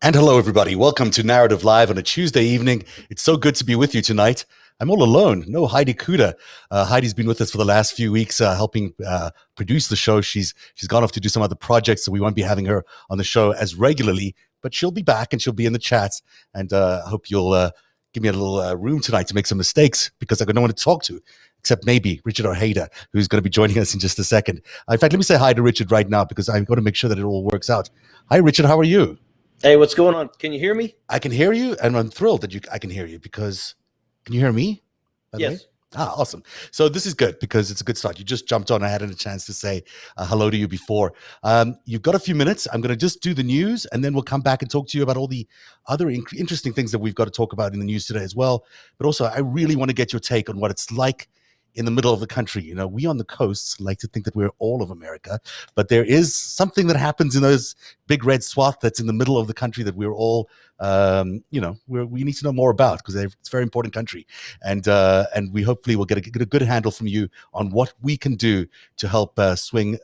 And hello, everybody. Welcome to Narrative Live on a Tuesday evening. It's so good to be with you tonight. I'm all alone. No Heidi Kuda. Heidi's been with us for the last few weeks, helping produce the show. She's gone off to do some other projects, so we won't be having her on the show as regularly. But she'll be back and she'll be in the chats. And I hope you'll give me a little room tonight to make some mistakes because I've got no one to talk to, except maybe Richard Ojeda, who's going to be joining us in just a second. In fact, let me say hi to Richard right now because I'm going to make sure that it all works out. Hi, Richard. How are you? Hey, what's going on? Can you hear me? I can hear you, and I'm thrilled that I can hear you because can you hear me? Yes. Awesome. So this is good because it's a good start. You just jumped on. I hadn't a chance to say hello to you before. You've got a few minutes. I'm going to just do the news, and then we'll come back and talk to you about all the other interesting things that we've got to talk about in the news today as well. But also, I really want to get your take on what it's like in the middle of the country. You know, we on the coasts like to think that we're all of America, but there is something that happens in those big red swath that's in the middle of the country that we're all, we need to know more about because it's a very important country. And we hopefully will get a good handle from you on what we can do to help swing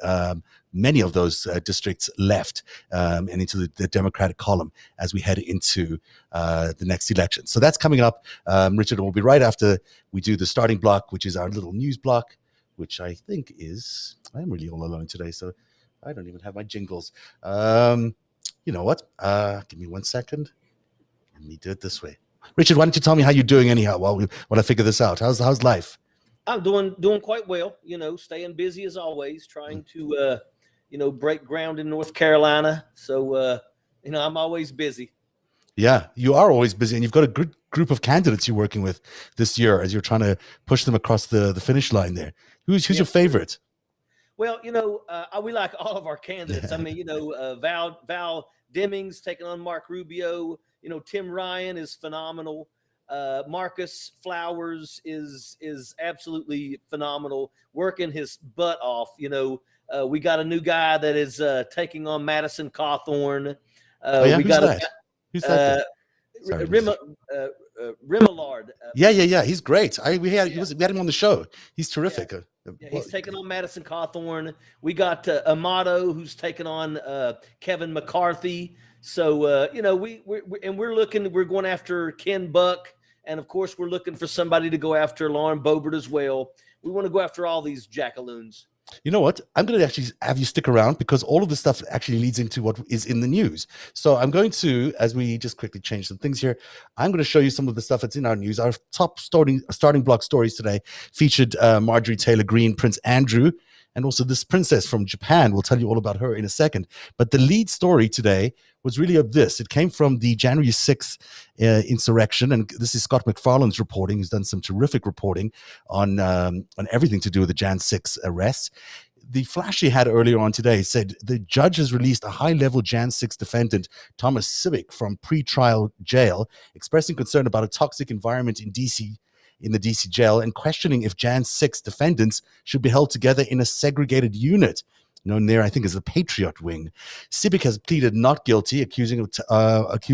many of those districts left and into the Democratic column as we head into the next election. So that's coming up. Richard, will be right after we do the starting block, which is our little news block, which I think is, I'm really all alone today, so I don't even have my jingles. You know what? Give me 1 second. Let me do it this way. Richard, why don't you tell me how you're doing anyhow while I figure this out? How's life? I'm doing quite well. You know, staying busy as always, trying to break ground in North Carolina. So I'm always busy. Yeah, you are always busy, and you've got a good group of candidates you're working with this year as you're trying to push them across the finish line there. Who's your favorite? Well, we like all of our candidates. I mean, Val Demings taking on Mark Rubio. Tim Ryan is phenomenal. Marcus Flowers is absolutely phenomenal, working his butt off. We got a new guy that is taking on Madison Cawthorn. Who's that? Rimillard. Yeah. He's great. We had him on the show. He's terrific. Yeah, he's taking on Madison Cawthorn. We got Amato, who's taking on Kevin McCarthy. So we're going after Ken Buck, and of course we're looking for somebody to go after Lauren Boebert as well. We want to go after all these jackaloons. You know what? I'm going to actually have you stick around because all of this stuff actually leads into what is in the news. So I'm going to, as we just quickly change some things here, I'm going to show you some of the stuff that's in our news. Our top starting block stories today featured Marjorie Taylor Greene, Prince Andrew, and also this princess from Japan. We'll tell you all about her in a second. But the lead story today was really of this. It came from the January 6th insurrection, and this is Scott McFarlane's reporting. He's done some terrific reporting on everything to do with the Jan 6 arrests. The flash he had earlier on today said the judge has released a high-level Jan 6 defendant, Thomas Civic, from pre-trial jail, expressing concern about a toxic environment in the DC jail and questioning if Jan 6 defendants should be held together in a segregated unit known there, I think, as the Patriot Wing. Civic has pleaded not guilty, accused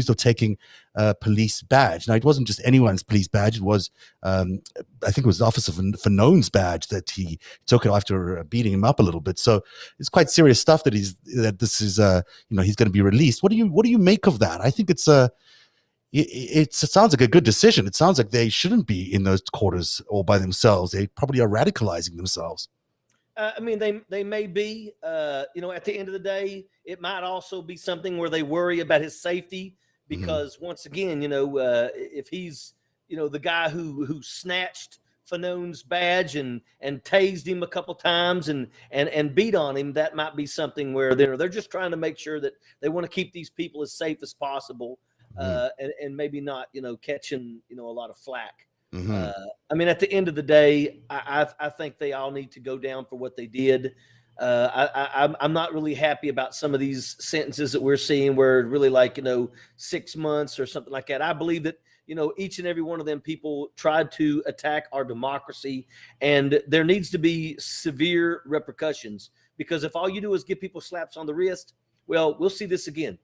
of taking a police badge. Now, it wasn't just anyone's police badge. It was, I think it was Officer Fanone's badge that he took it after beating him up a little bit. So it's quite serious stuff that he's going to be released. What do you make of that? I think it sounds like a good decision. It sounds like they shouldn't be in those quarters all by themselves. They probably are radicalizing themselves. I mean, they may be, at the end of the day, it might also be something where they worry about his safety because once again, if he's, the guy who snatched Fanone's badge and tased him a couple times and beat on him, that might be something where they're just trying to make sure that they want to keep these people as safe as possible. And maybe not, catching, a lot of flack. I mean, at the end of the day, I think they all need to go down for what they did. I'm not really happy about some of these sentences that we're seeing where really 6 months or something like that. I believe that, each and every one of them people tried to attack our democracy, and there needs to be severe repercussions because if all you do is give people slaps on the wrist, well, we'll see this again.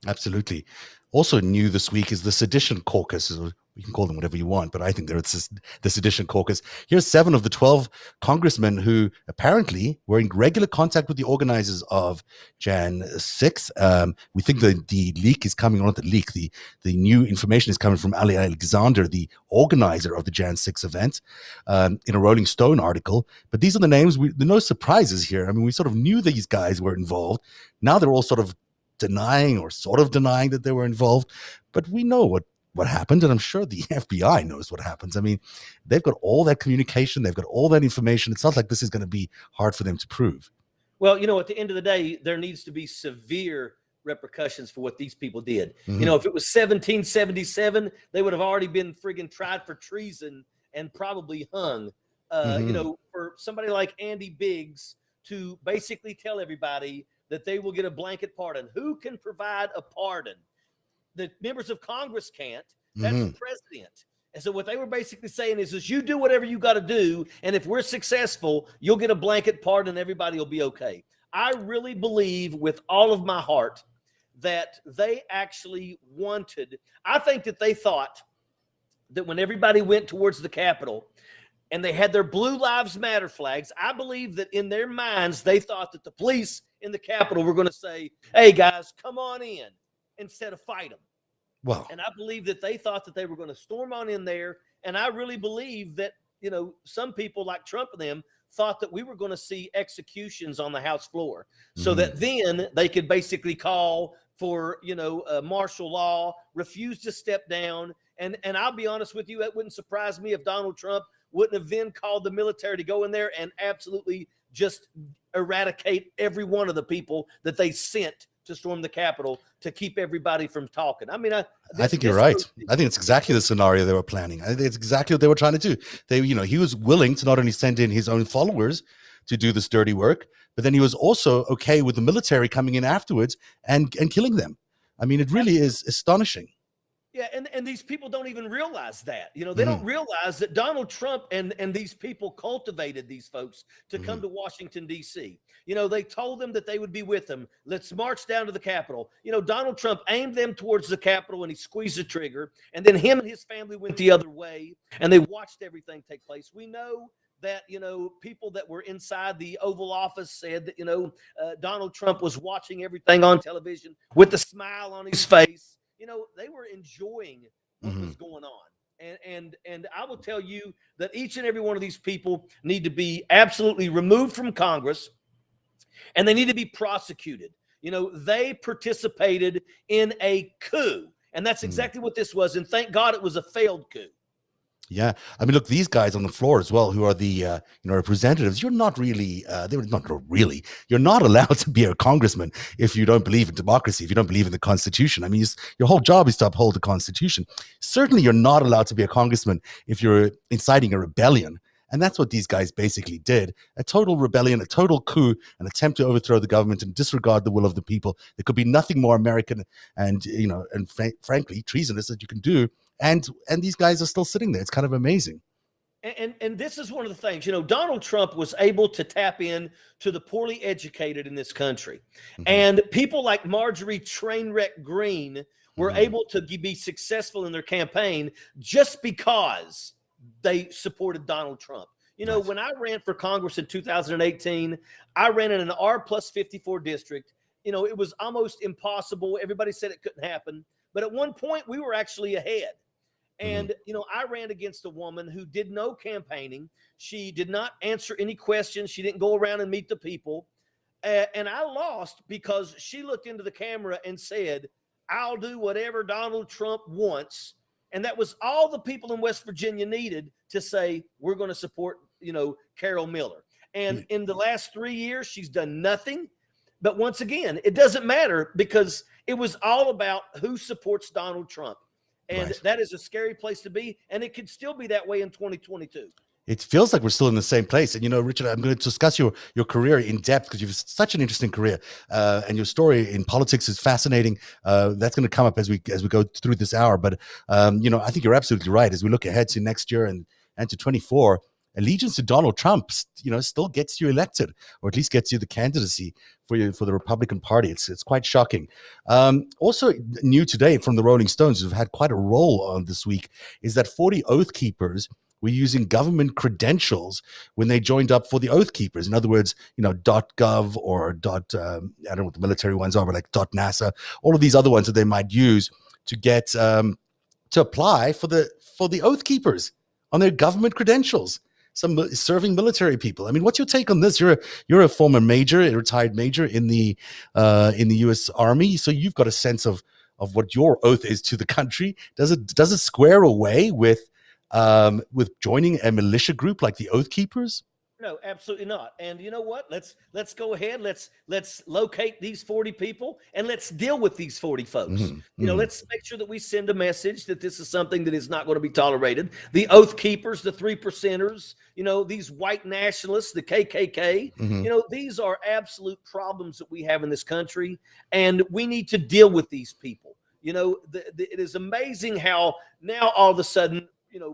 Absolutely. Also new this week is the Sedition Caucus, You can call them whatever you want, but I think it's the Sedition Caucus. Here's 7 of the 12 congressmen who apparently were in regular contact with the organizers of Jan 6. We think the leak is coming, or not the leak, the new information is coming from Ali Alexander, the organizer of the Jan 6 event, in a Rolling Stone article. But these are the names. There are no surprises here. I mean, we sort of knew these guys were involved. Now they're all sort of denying that they were involved. But we know what happened, and I'm sure the FBI knows what happens. I mean, they've got all that communication, they've got all that information. It's not like this is going to be hard for them to prove. Well, at the end of the day, there needs to be severe repercussions for what these people did. Mm-hmm. If it was 1777, they would have already been friggin' tried for treason and probably hung. For somebody like Andy Biggs to basically tell everybody that they will get a blanket pardon. Who can provide a pardon? The members of Congress can't. That's the president. And so what they were basically saying is you do whatever you got to do, and if we're successful, you'll get a blanket pardon and everybody will be okay. I really believe with all of my heart that they actually wanted, I think that they thought that when everybody went towards the Capitol and they had their Blue Lives Matter flags, I believe that in their minds, they thought that the police in the Capitol were going to say, hey, guys, come on in, instead of fight them. Wow. And I believe that they thought that they were going to storm on in there. And I really believe that, some people like Trump and them thought that we were going to see executions on the House floor, so that then they could basically call for, martial law, refuse to step down. And I'll be honest with you, it wouldn't surprise me if Donald Trump wouldn't have then called the military to go in there and absolutely just eradicate every one of the people that they sent to storm the Capitol to keep everybody from talking. I mean, I think you're right. I think it's exactly the scenario they were planning. I think it's exactly what they were trying to do. He was willing to not only send in his own followers to do this dirty work, but then he was also okay with the military coming in afterwards and killing them. I mean, it really is astonishing. Yeah, and these people don't even realize that. They don't realize that Donald Trump and these people cultivated these folks to come to Washington, D.C. They told them that they would be with them. Let's march down to the Capitol. Donald Trump aimed them towards the Capitol and he squeezed the trigger. And then him and his family went the other way and they watched everything take place. We know that, people that were inside the Oval Office said that, Donald Trump was watching everything on television with a smile on his face. They were enjoying what was going on. And I will tell you that each and every one of these people need to be absolutely removed from Congress, and they need to be prosecuted. They participated in a coup, and that's exactly what this was. And thank God it was a failed coup. Yeah. I mean, look, these guys on the floor as well, who are the representatives, you're not really, you're not allowed to be a congressman if you don't believe in democracy, if you don't believe in the Constitution. I mean, your whole job is to uphold the Constitution. Certainly, you're not allowed to be a congressman if you're inciting a rebellion. And that's what these guys basically did. A total rebellion, a total coup, an attempt to overthrow the government and disregard the will of the people. There could be nothing more American and frankly, treasonous that you can do. And these guys are still sitting there. It's kind of amazing. And this is one of the things, Donald Trump was able to tap in to the poorly educated in this country. And people like Marjorie Trainwreck Green were able to be successful in their campaign just because they supported Donald Trump. When I ran for Congress in 2018, I ran in an R+54 district. It was almost impossible. Everybody said it couldn't happen. But at one point, we were actually ahead. And, I ran against a woman who did no campaigning. She did not answer any questions. She didn't go around and meet the people. And I lost because she looked into the camera and said, I'll do whatever Donald Trump wants. And that was all the people in West Virginia needed to say, we're going to support, Carol Miller. And in the last 3 years, she's done nothing. But once again, it doesn't matter because it was all about who supports Donald Trump. And that is a scary place to be. And it could still be that way in 2022. It feels like we're still in the same place. And, Richard, I'm going to discuss your career in depth because you've such an interesting career. And your story in politics is fascinating. That's going to come up as we go through this hour. But, I think you're absolutely right. As we look ahead to next year and to 24, allegiance to Donald Trump, still gets you elected, or at least gets you the candidacy for the Republican Party. It's quite shocking. Also new today from the Rolling Stones, who've had quite a role on this week, is that 40 Oath Keepers were using government credentials when they joined up for the Oath Keepers. In other words, .gov or I don't know what the military ones are, but like .nasa, all of these other ones that they might use to get to apply for the Oath Keepers on their government credentials. Some serving military people. I mean, what's your take on this? You're a former major, a retired major in the U.S. Army, so you've got a sense of what your oath is to the country. Does it square away with joining a militia group like the Oath Keepers? No, absolutely not. And you know what? Let's go ahead. Let's locate these 40 people and let's deal with these 40 folks. Let's make sure that we send a message that this is something that is not going to be tolerated. The Oath Keepers, the 3%ers, these white nationalists, the KKK, these are absolute problems that we have in this country, and we need to deal with these people. It is amazing how now all of a sudden,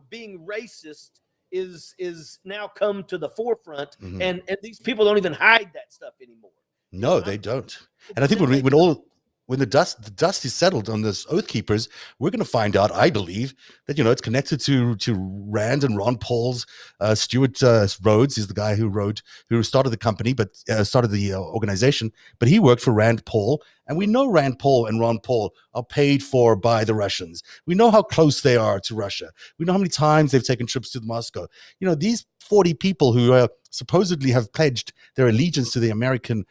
being racist is now come to the forefront, and these people don't even hide that stuff anymore. No, they don't. And I think when the dust is settled on this Oath Keepers, we're going to find out, I believe, that it's connected to Rand and Ron Paul's. Stuart Rhodes is the guy who started the company, but started the organization. But he worked for Rand Paul, and we know Rand Paul and Ron Paul are paid for by the Russians. We know how close they are to Russia. We know how many times they've taken trips to Moscow. These 40 people who supposedly have pledged their allegiance to the American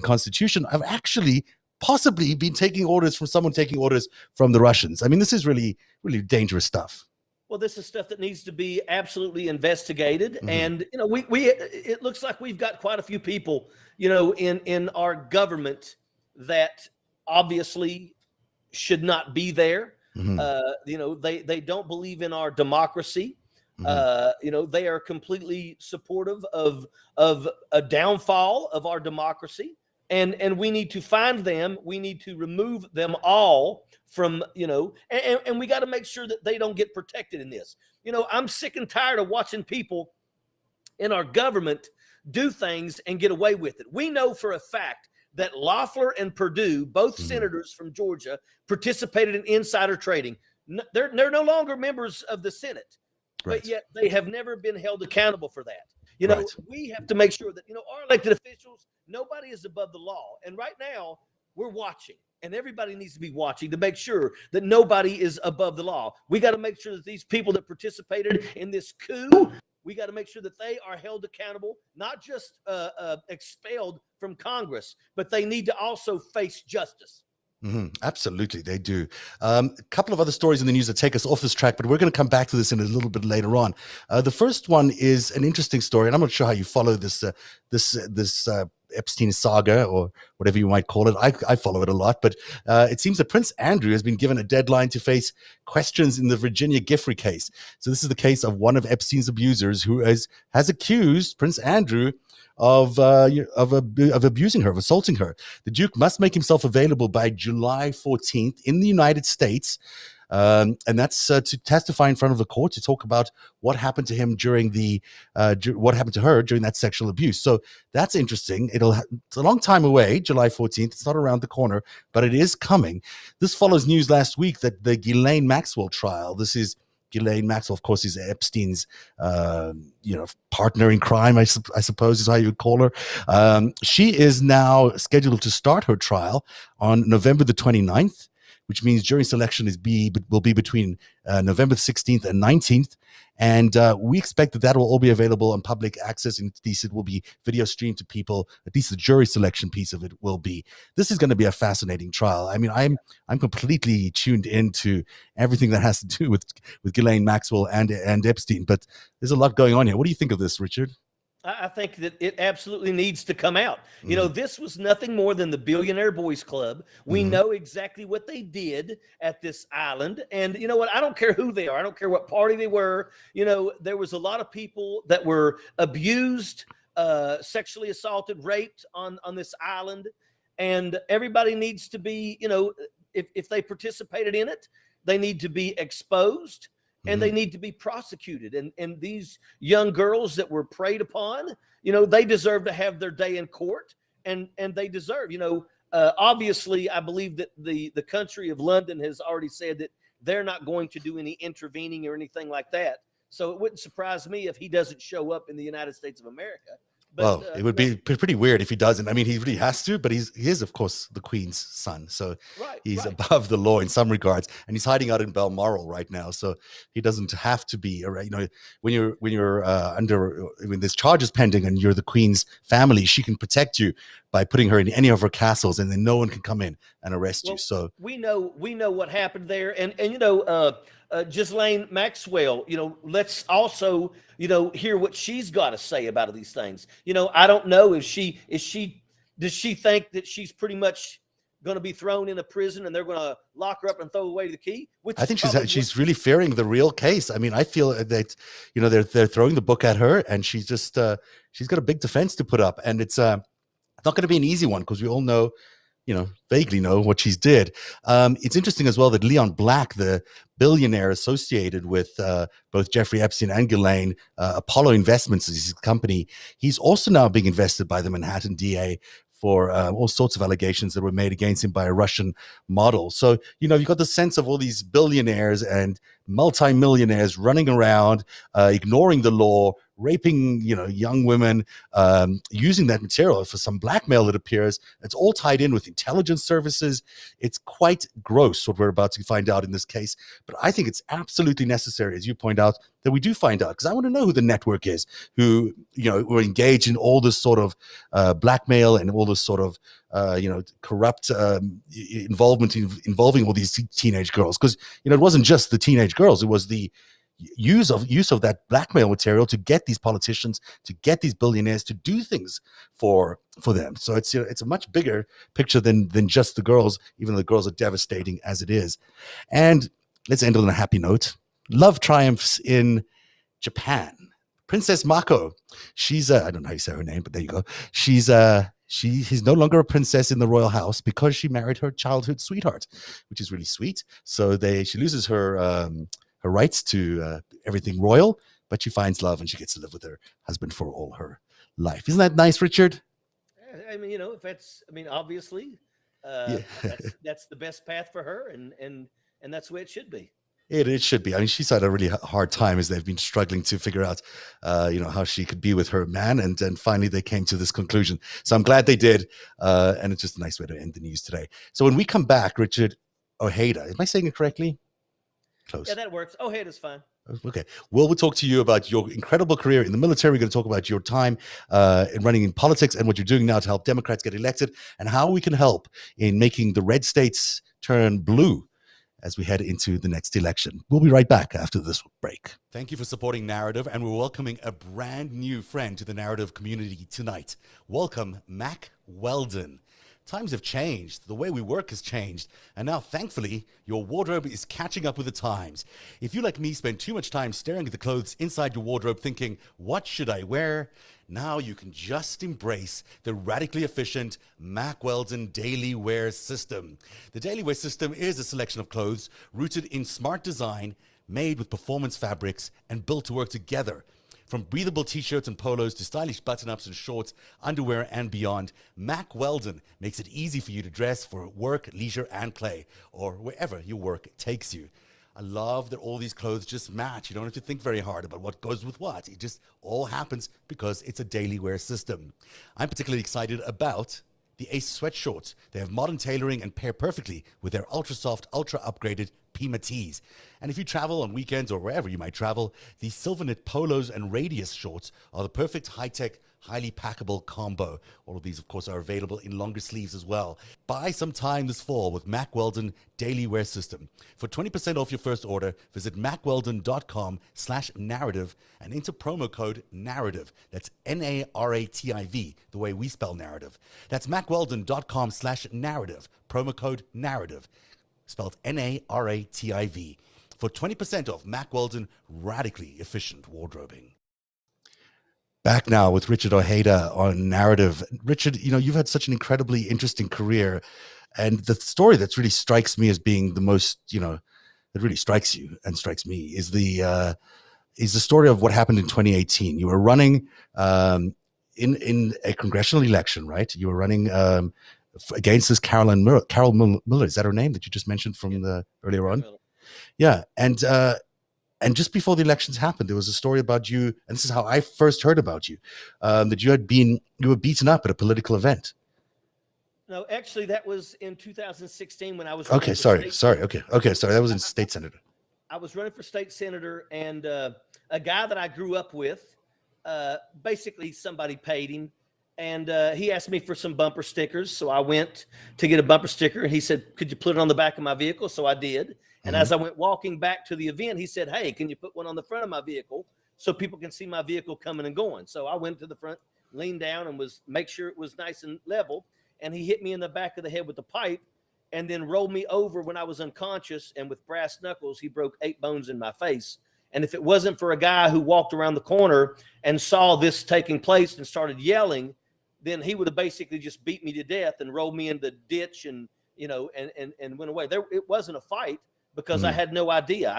Constitution have actually possibly been taking orders from someone taking orders from the Russians. I mean, this is really, really dangerous stuff. Well, this is stuff that needs to be absolutely investigated. And, it looks like we've got quite a few people, in our government that obviously should not be there. They don't believe in our democracy. They are completely supportive of a downfall of our democracy. And we need to find them. We need to remove them all from, and we got to make sure that they don't get protected in this. I'm sick and tired of watching people in our government do things and get away with it. We know for a fact that Loeffler and Perdue, both senators from Georgia, participated in insider trading. They're no longer members of the Senate, but yet they have never been held accountable for that. We have to make sure that, our elected officials, nobody is above the law. And right now we're watching, and everybody needs to be watching to make sure that nobody is above the law. We got to make sure that these people that participated in this coup, we got to make sure that they are held accountable, not just expelled from Congress, but they need to also face justice. Absolutely, they do. A couple of other stories in the news that take us off this track, but we're going to come back to this in a little bit later on. The first one is an interesting story, and I'm not sure how you follow this Epstein saga, or whatever you might call it. I follow it a lot, but it seems that Prince Andrew has been given a deadline to face questions in the Virginia Giffey case. So this is the case of one of Epstein's abusers who has accused Prince Andrew of abusing her, of assaulting her. The Duke must make himself available by July 14th in the United States. And that's to testify in front of the court to talk about what happened to him during what happened to her during that sexual abuse. So that's interesting. It's a long time away, July 14th. It's not around the corner, but it is coming. This follows news last week that the Ghislaine Maxwell trial. This is Ghislaine Maxwell, of course, is Epstein's, partner in crime, I suppose is how you would call her. She is now scheduled to start her trial on November the 29th. Which means jury selection will be between November 16th and 19th. And we expect that will all be available on public access, and at least it will be video streamed to people. At least the jury selection piece of it will be. This is going to be a fascinating trial. I mean, I'm completely tuned into everything that has to do with Ghislaine Maxwell and Epstein, but there's a lot going on here. What do you think of this, Richard? I think that it absolutely needs to come out. This was nothing more than the Billionaire Boys Club. We know exactly what they did at this island. And you know what? I don't care who they are. I don't care what party they were. There was a lot of people that were abused, sexually assaulted, raped on this island. And everybody needs to be, if they participated in it, they need to be exposed. and they need to be prosecuted. And these young girls that were preyed upon, they deserve to have their day in court, and they deserve, obviously, I believe that the country of London has already said that they're not going to do any intervening or anything like that. So it wouldn't surprise me if he doesn't show up in the United States of America. But, well, it would be pretty weird if he doesn't. I mean, he really has to, but he is, of course, the Queen's son. So he's above the law in some regards, and he's hiding out in Balmoral right now. So he doesn't have to be, when you're when there's charges pending and you're the Queen's family, she can protect you by putting her in any of her castles, and then no one can come in and arrest you. So we know what happened there. And Ghislaine Maxwell, let's also, hear what she's got to say about these things. I don't know if does she think that she's pretty much going to be thrown in a prison and they're going to lock her up and throw away the key? I think she's really fearing the real case. I mean, I feel that, they're throwing the book at her, and she's just, she's got a big defense to put up, and it's not going to be an easy one, because we all know, vaguely know what she's did. It's interesting as well that Leon Black, the billionaire associated with both Jeffrey Epstein and Ghislaine, Apollo Investments is his company. He's also now being invested by the Manhattan DA for all sorts of allegations that were made against him by a Russian model. So, you've got the sense of all these billionaires and multimillionaires running around, ignoring the law, raping, young women, using that material for some blackmail, it appears. It's all tied in with intelligence services. It's quite gross what we're about to find out in this case. But I think it's absolutely necessary, as you point out, that we do find out, because I want to know who the network is, who, were engaged in all this sort of blackmail and all this sort of, corrupt involvement involving all these teenage girls. Because, it wasn't just the teenage girls. It was the use of that blackmail material to get these politicians, to get these billionaires to do things for them. So it's a much bigger picture than just the girls, even though the girls are devastating as it is. And let's end on a happy note. Love triumphs in Japan. Princess Mako, she's I don't know how you say her name, but there you go. She's no longer a princess in the royal house because she married her childhood sweetheart, which is really sweet. So she loses her rights to everything royal, but she finds love and she gets to live with her husband for all her life. Isn't that nice, Richard? I mean, if that's, obviously, that's the best path for her, and that's the way it should be. It should be. I mean, she's had a really hard time as they've been struggling to figure out, how she could be with her man. And then finally they came to this conclusion. So I'm glad they did. And it's just a nice way to end the news today. So when we come back, Richard Ojeda, am I saying it correctly? Close. Yeah, that works. Ojeda's fine. Okay. We'll talk to you about your incredible career in the military. We're going to talk about your time in running in politics and what you're doing now to help Democrats get elected, and how we can help in making the red states turn blue as we head into the next election. We'll be right back after this break. Thank you for supporting Narrative, and we're welcoming a brand new friend to the Narrative community tonight. Welcome, Mac Weldon. Times have changed. The way we work has changed. And now, thankfully, your wardrobe is catching up with the times. If you, like me, spend too much time staring at the clothes inside your wardrobe thinking, what should I wear? Now you can just embrace the radically efficient Mac Weldon Daily Wear System. The Daily Wear System is a selection of clothes rooted in smart design, made with performance fabrics, and built to work together. From breathable t-shirts and polos to stylish button-ups and shorts, underwear, and beyond, Mac Weldon makes it easy for you to dress for work, leisure, and play, or wherever your work takes you. I love that all these clothes just match. You don't have to think very hard about what goes with what. It just all happens because it's a daily wear system. I'm particularly excited about the Ace sweatshorts. They have modern tailoring and pair perfectly with their ultra-soft, ultra-upgraded Pima tees. And if you travel on weekends or wherever you might travel, the Silverknit polos and Radius shorts are the perfect high-tech, highly packable combo. All of these, of course, are available in longer sleeves as well. Buy some time this fall with Mac Weldon Daily Wear System. For 20% off your first order, visit macweldon.com/narrative and enter promo code NARRATIVE. That's NARATIV, the way we spell narrative. That's macweldon.com/narrative, promo code NARRATIVE, spelled NARATIV. For 20% off Mac Weldon radically efficient wardrobing. Back now with Richard Ojeda on Narrative. Richard, you've had such an incredibly interesting career, and the story that really strikes me as being the most, that really strikes you and strikes me is the story of what happened in 2018. You were running in a congressional election, right? You were running against this Carol Miller. Is that her name that you just mentioned from the earlier on? Yeah, and just before the elections happened, there was a story about you, and this is how I first heard about you, that you were beaten up at a political event. No, actually, that was in 2016 when I was. Okay, sorry. That was in state senator. I was running for state senator, and a guy that I grew up with, basically somebody paid him, and he asked me for some bumper stickers. So I went to get a bumper sticker, and he said, "Could you put it on the back of my vehicle?" So I did. And as I went walking back to the event, he said, "Hey, can you put one on the front of my vehicle so people can see my vehicle coming and going?" So I went to the front, leaned down, and make sure it was nice and level. And he hit me in the back of the head with the pipe, and then rolled me over when I was unconscious. And with brass knuckles, he broke 8 bones in my face. And if it wasn't for a guy who walked around the corner and saw this taking place and started yelling, then he would have basically just beat me to death and rolled me in the ditch and went away. It wasn't a fight, because I had no idea.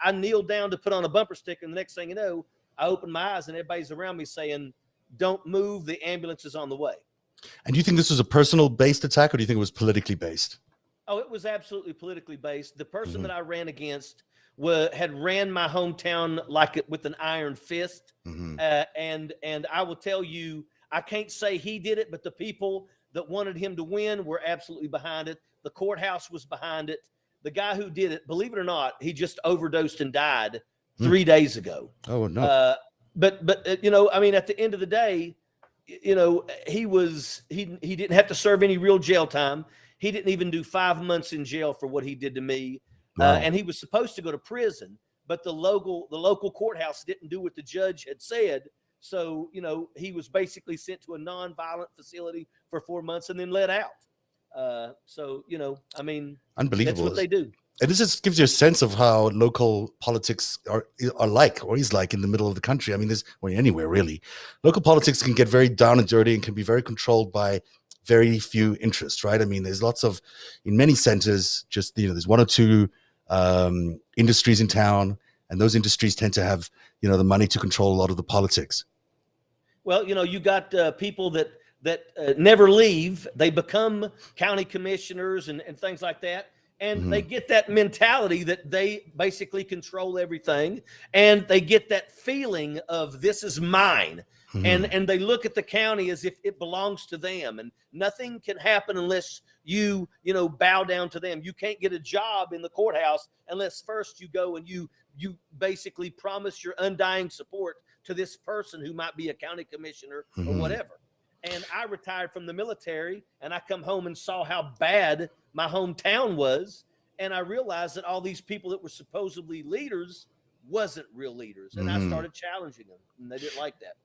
I kneeled down to put on a bumper sticker, and the next thing you know, I opened my eyes and everybody's around me saying, "Don't move, the ambulance is on the way." And do you think this was a personal based attack, or do you think it was politically based? Oh, it was absolutely politically based. The person that I ran against had ran my hometown with an iron fist. And I will tell you, I can't say he did it, but the people that wanted him to win were absolutely behind it. The courthouse was behind it. The guy who did it, believe it or not, he just overdosed and died 3 days ago. Oh, no. But I mean, at the end of the day, he didn't have to serve any real jail time. He didn't even do 5 months in jail for what he did to me. Wow. And he was supposed to go to prison, but the local courthouse didn't do what the judge had said. So, he was basically sent to a non-violent facility for 4 months and then let out. I mean, unbelievable. That's what they do. And this just gives you a sense of how local politics are like, or is like, in the middle of the country. I mean, anywhere really. Local politics can get very down and dirty and can be very controlled by very few interests, right? I mean, there's lots of, in many centers, just, there's 1 or 2 industries in town, and those industries tend to have, the money to control a lot of the politics. Well, you got people that never leave. They become county commissioners and things like that. And they get that mentality that they basically control everything. And they get that feeling of, this is mine. And they look at the county as if it belongs to them. And nothing can happen unless you bow down to them. You can't get a job in the courthouse unless first you go and you basically promise your undying support to this person who might be a county commissioner or whatever. And I retired from the military, and I come home and saw how bad my hometown was. And I realized that all these people that were supposedly leaders wasn't real leaders. And I started challenging them, and they didn't like that.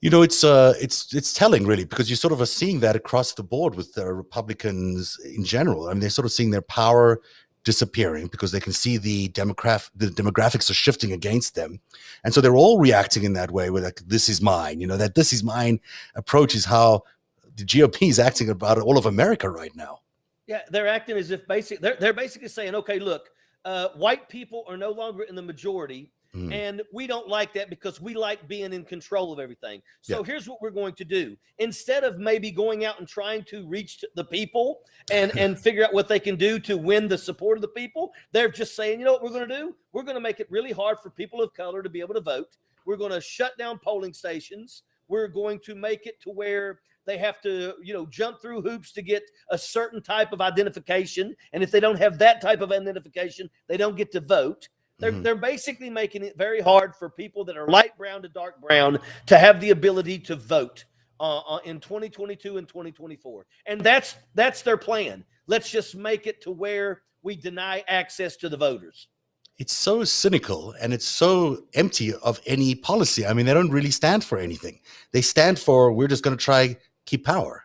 It's telling, really, because you sort of are seeing that across the board with the Republicans in general. I mean, they're sort of seeing their power disappearing because they can see the demographics are shifting against them. And so they're all reacting in that way, with like, this is mine, that this is mine approach is how the GOP is acting about all of America right now. Yeah, they're acting as if they're basically saying, okay, look, white people are no longer in the majority. And we don't like that because we like being in control of everything. So here's what we're going to do. Instead of maybe going out and trying to reach the people and figure out what they can do to win the support of the people, they're just saying, you know what we're going to do? We're going to make it really hard for people of color to be able to vote. We're going to shut down polling stations. We're going to make it to where they have to, jump through hoops to get a certain type of identification. And if they don't have that type of identification, they don't get to vote. They're basically making it very hard for people that are light brown to dark brown to have the ability to vote in 2022 and 2024. And that's their plan. Let's just make it to where we deny access to the voters. It's so cynical, and it's so empty of any policy. I mean, they don't really stand for anything. They stand for, we're just going to try keep power.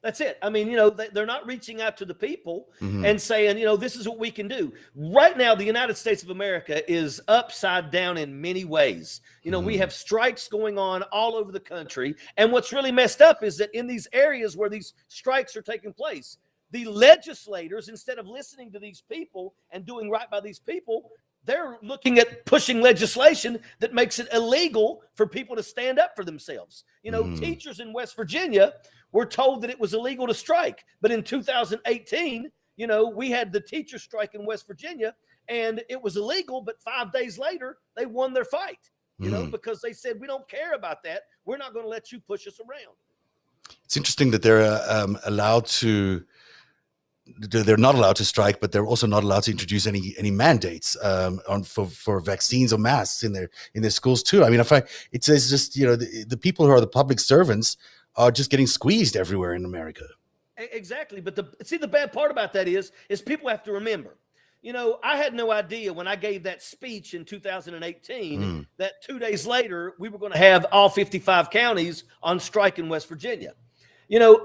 That's it. I mean, they're not reaching out to the people and saying, this is what we can do. Right now, the United States of America is upside down in many ways. We have strikes going on all over the country. And what's really messed up is that in these areas where these strikes are taking place, the legislators, instead of listening to these people and doing right by these people, they're looking at pushing legislation that makes it illegal for people to stand up for themselves. Teachers in West Virginia were told that it was illegal to strike. But in 2018, we had the teacher strike in West Virginia, and it was illegal. But 5 days later, they won their fight, because they said, we don't care about that. We're not going to let you push us around. It's interesting that they're they're not allowed to strike, but they're also not allowed to introduce any mandates for vaccines or masks in their schools too. I mean, it's just the people who are the public servants are just getting squeezed everywhere in America. Exactly, but the bad part about that is people have to remember. I had no idea when I gave that speech in 2018 that 2 days later we were going to have all 55 counties on strike in West Virginia.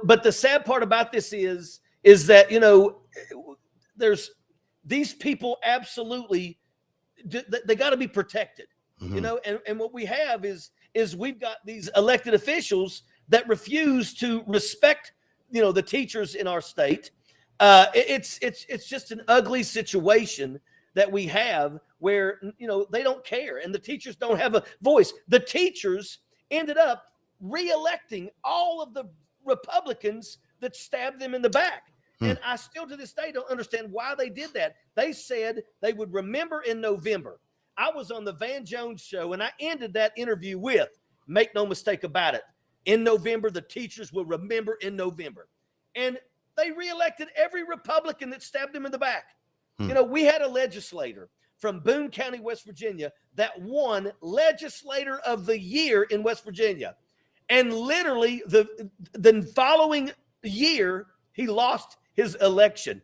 But the sad part about this is that, there's these people absolutely, they got to be protected, and what we have is we've got these elected officials that refuse to respect, the teachers in our state. It's just an ugly situation that we have where, they don't care and the teachers don't have a voice. The teachers ended up reelecting all of the Republicans that stabbed them in the back. And I still to this day don't understand why they did that. They said they would remember in November. I was on the Van Jones show and I ended that interview with, make no mistake about it, in November, the teachers will remember in November. And they reelected every Republican that stabbed him in the back. We had a legislator from Boone County, West Virginia, that won Legislator of the Year in West Virginia. And literally the following year, he lost his election.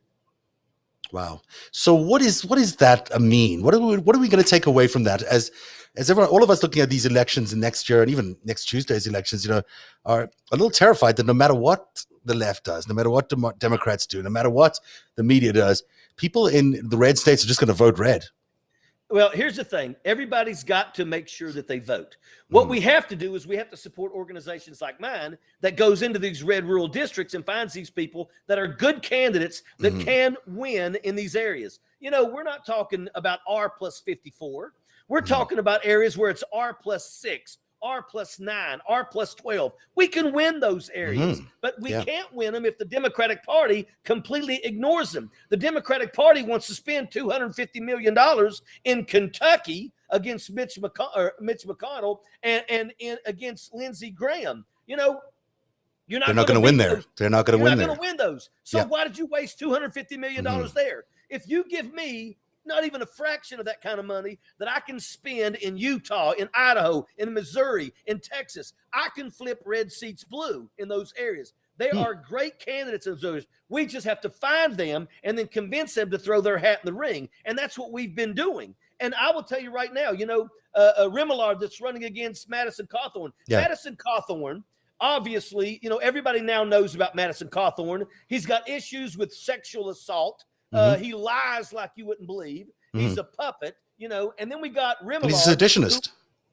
Wow. So what is that mean? What are we going to take away from that as everyone, all of us looking at these elections next year and even next Tuesday's elections, are a little terrified that no matter what the left does, no matter what Democrats do, no matter what the media does, people in the red states are just going to vote red. Well, here's the thing. Everybody's got to make sure that they vote. What we have to do is we have to support organizations like mine that goes into these red rural districts and finds these people that are good candidates that can win in these areas. We're not talking about R plus 54. We're talking about areas where it's R plus 6, R plus 9, R plus 12. We can win those areas, but we can't win them if the Democratic Party completely ignores them. The Democratic Party wants to spend $250 million in Kentucky against Mitch McConnell and against Lindsey Graham. They're not going to win there. They're not going to win there. You're not going to win those. So why did you waste $250 million there? If you give me not even a fraction of that kind of money that I can spend in Utah, in Idaho, in Missouri, in Texas, I can flip red seats blue in those areas. They are great candidates in those areas. We just have to find them and then convince them to throw their hat in the ring. And that's what we've been doing. And I will tell you right now, Remillard that's running against Madison Cawthorn. Yeah. Madison Cawthorn, obviously, everybody now knows about Madison Cawthorn. He's got issues with sexual assault. He lies like you wouldn't believe. He's a puppet, and then we got Remillard. He's a seditionist.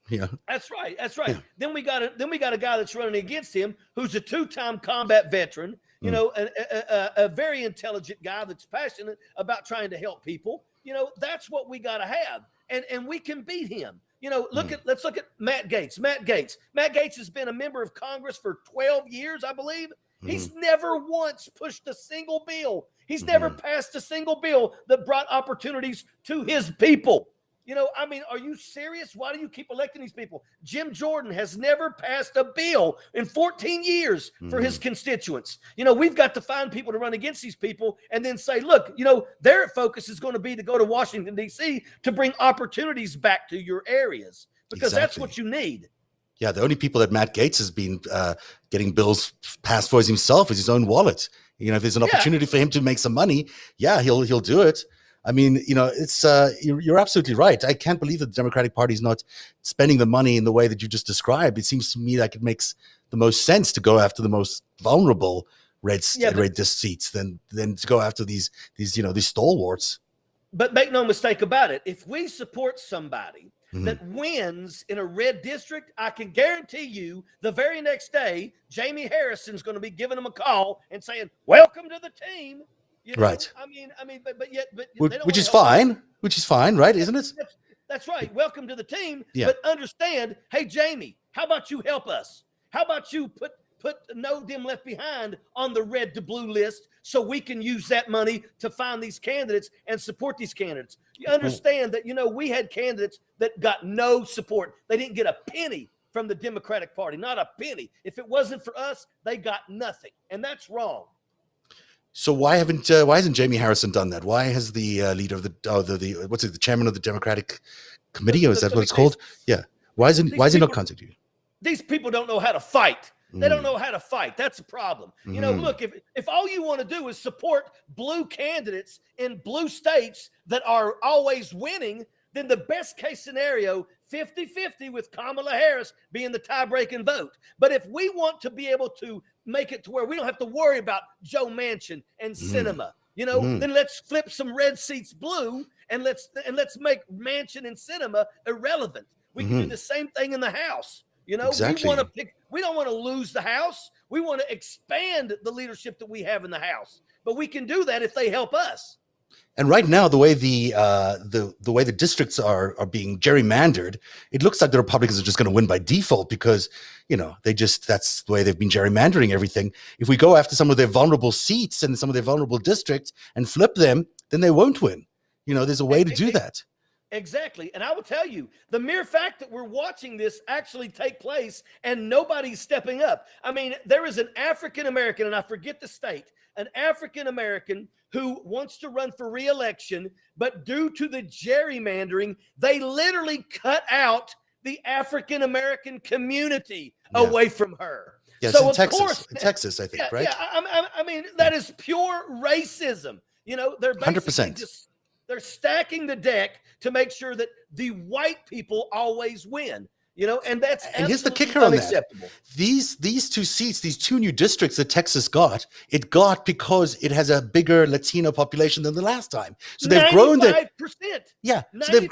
Yeah, that's right. Yeah. Then we got a guy that's running against him who's a 2-time combat veteran. A very intelligent guy that's passionate about trying to help people. That's what we got to have, and we can beat him. Let's look at Matt Gaetz. Matt Gaetz has been a member of Congress for 12 years, I believe. He's never once pushed a single bill. He's never passed a single bill that brought opportunities to his people. Are you serious? Why do you keep electing these people? Jim Jordan has never passed a bill in 14 years for his constituents. We've got to find people to run against these people and then say, look, their focus is going to be to go to Washington, D.C. to bring opportunities back to your areas because that's what you need. Yeah, the only people that Matt Gaetz has been getting bills passed for himself is his own wallet. If there's an opportunity for him to make some money, he'll do it. I mean, it's you're absolutely right. I can't believe that the Democratic Party is not spending the money in the way that you just described. It seems to me like it makes the most sense to go after the most vulnerable red seats than to go after these stalwarts. But make no mistake about it. If we support somebody that wins in a red district, I can guarantee you the very next day, Jamie Harrison's going to be giving them a call and saying, "Welcome to the team." You know, Right. but yet they don't Which want is to help us. fine. Which is fine, right? Isn't it? That's right. Welcome to the team. Yeah. But understand, hey, Jamie, how about you help us? How about you put No Dem Left Behind on the red to blue list so we can use that money to find these candidates and support these candidates? You understand that, we had candidates that got no support. They didn't get a penny from the Democratic Party, not a penny. If it wasn't for us, they got nothing. And that's wrong. So why hasn't Jamie Harrison done that? Why has the leader of the chairman of the Democratic Committee, or is that what it's called? Yeah. Why is he not contacting you? These people don't know how to fight. They don't know how to fight. That's a problem. Look, if all you want to do is support blue candidates in blue states that are always winning, then the best case scenario, 50-50 with Kamala Harris being the tie-breaking vote. But if we want to be able to make it to where we don't have to worry about Joe Manchin and Sinema, then let's flip some red seats blue and let's make Manchin and Sinema irrelevant. We can do the same thing in the House. Exactly. We don't want to lose the House. We want to expand the leadership that we have in the House. But we can do that if they help us. And right now, the way the districts are being gerrymandered, it looks like the Republicans are just going to win by default because, that's the way they've been gerrymandering everything. If we go after some of their vulnerable seats and some of their vulnerable districts and flip them, then they won't win. There's a way to do that. Exactly. And I will tell you, the mere fact that we're watching this actually take place and nobody's stepping up. I mean, there is an African-American, and I forget the state, an African-American who wants to run for re-election, but due to the gerrymandering, they literally cut out the African-American community away from her. Yes, so in Texas, I think, right? Yeah, I mean, that is pure racism. They're basically 100%. They're stacking the deck to make sure that the white people always win. And that's here's the kicker on that. These two seats, these two new districts that Texas got because it has a bigger Latino population than the last time. So they've grown their 95%. Yeah. So they've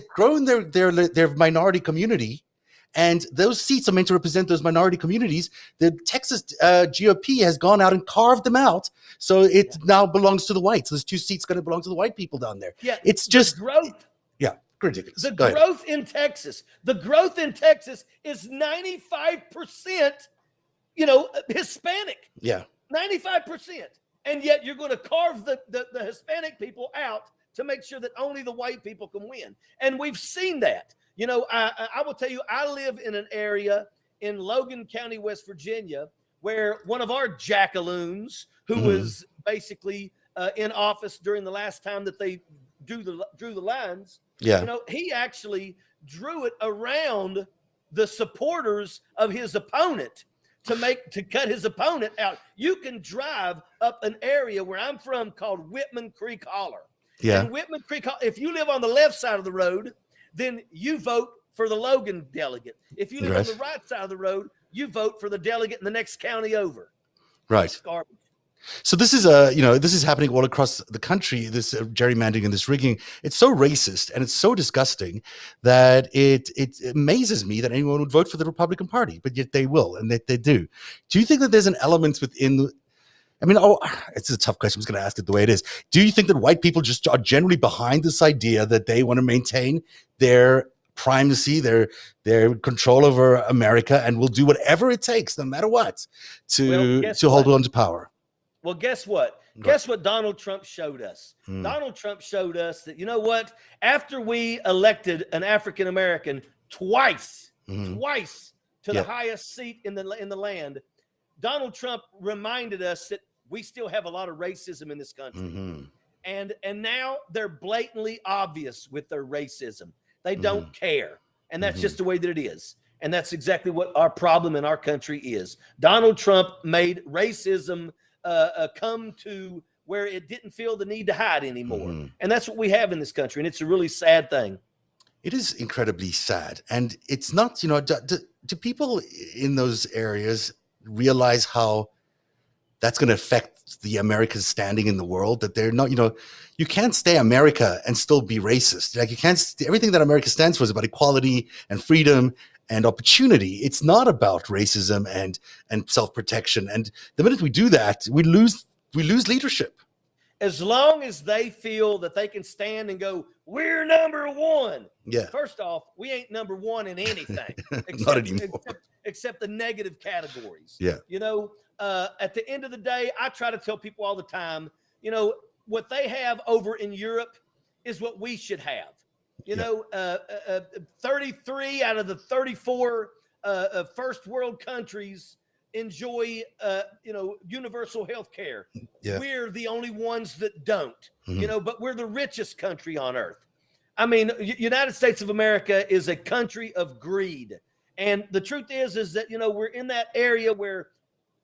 grown their minority community. And those seats are meant to represent those minority communities. The Texas GOP has gone out and carved them out. So it now belongs to the whites. Those two seats going to belong to the white people down there. Yeah. It's just growth. Yeah. Ridiculous. The growth in Texas is 95%, Hispanic. Yeah. 95%. And yet you're going to carve the Hispanic people out to make sure that only the white people can win. And we've seen that. I will tell you, I live in an area in Logan County, West Virginia, where one of our jackaloons, who was basically in office during the last time that they drew the lines, he actually drew it around the supporters of his opponent to cut his opponent out. You can drive up an area where I'm from called Whitman Creek Holler. Yeah. And Whitman Creek, if you live on the left side of the road, then you vote for the Logan delegate. If you live on the right side of the road, you vote for the delegate in the next county over. Right. Garbage. So this is happening all across the country, this gerrymandering and this rigging. It's so racist and it's so disgusting that it amazes me that anyone would vote for the Republican Party, but yet they will, and they do. Do you think that there's an element within it's a tough question. I'm just going to ask it the way it is. Do you think that white people just are generally behind this idea that they want to maintain their primacy, their control over America, and will do whatever it takes, no matter what, to hold on to power? Well, guess what? Guess what Donald Trump showed us? Donald Trump showed us that, after we elected an African-American twice to the highest seat in the land, Donald Trump reminded us that we still have a lot of racism in this country. And now they're blatantly obvious with their racism. They don't care. And that's just the way that it is. And that's exactly what our problem in our country is. Donald Trump made racism come to where it didn't feel the need to hide anymore. And that's what we have in this country. And it's a really sad thing. It is incredibly sad. And it's not, do people in those areas realize how that's going to affect the America's standing in the world, that they're not, you can't stay America and still be racist. Like, you can't, everything that America stands for is about equality and freedom and opportunity. It's not about racism and self-protection. And the minute we do that, we lose leadership. As long as they feel that they can stand and go, we're number one. Yeah. First off, we ain't number one in anything. Not anymore. Except the negative categories. Yeah. At the end of the day, I try to tell people all the time, what they have over in Europe is what we should have. 33 out of the 34 first world countries enjoy universal health care. Yeah. We're the only ones that don't. Mm-hmm. But we're the richest country on earth. I mean, United States of America is a country of greed. And the truth is that, we're in that area where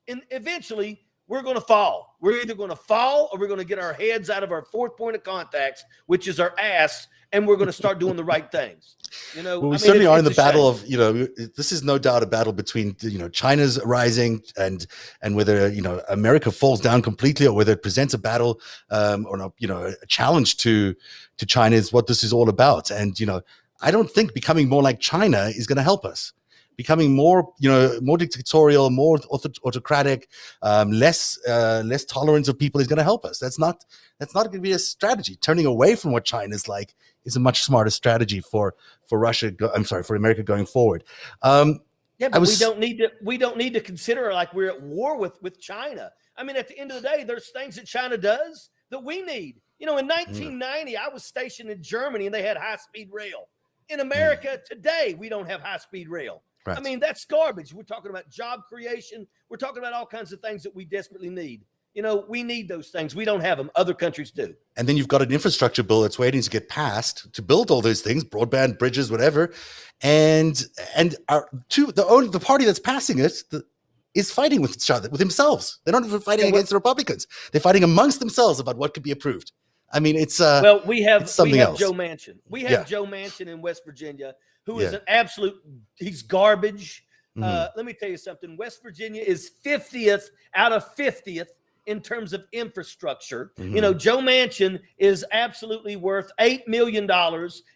eventually we're going to fall. We're either going to fall or we're going to get our heads out of our fourth point of contacts, which is our ass, and we're going to start doing the right things. Well, we certainly are in the battle of, this is no doubt a battle between, China's rising and whether, America falls down completely, or whether it presents a battle or not, a challenge to China is what this is all about. And, I don't think becoming more like China is going to help us. Becoming more dictatorial, more autocratic, less tolerance of people is going to help us. That's not going to be a strategy. Turning away from what China's like is a much smarter strategy for Russia. For America going forward. But we don't need to consider like we're at war with China. I mean, at the end of the day, there's things that China does that we need. In 1990, I was stationed in Germany and they had high-speed rail. In America today, we don't have high-speed rail. Right. I mean, that's garbage. We're talking about job creation. We're talking about all kinds of things that we desperately need. We need those things. We don't have them. Other countries do. And then you've got an infrastructure bill that's waiting to get passed to build all those things, broadband, bridges, whatever. And the party that's passing it is fighting with each other, with themselves. They're not even fighting against the Republicans. They're fighting amongst themselves about what could be approved. I mean, it's we have Joe Manchin. We have Joe Manchin in West Virginia, who is an absolute, he's garbage. Let me tell you something. West Virginia is 50th out of 50th in terms of infrastructure. Joe Manchin is absolutely worth $8 million.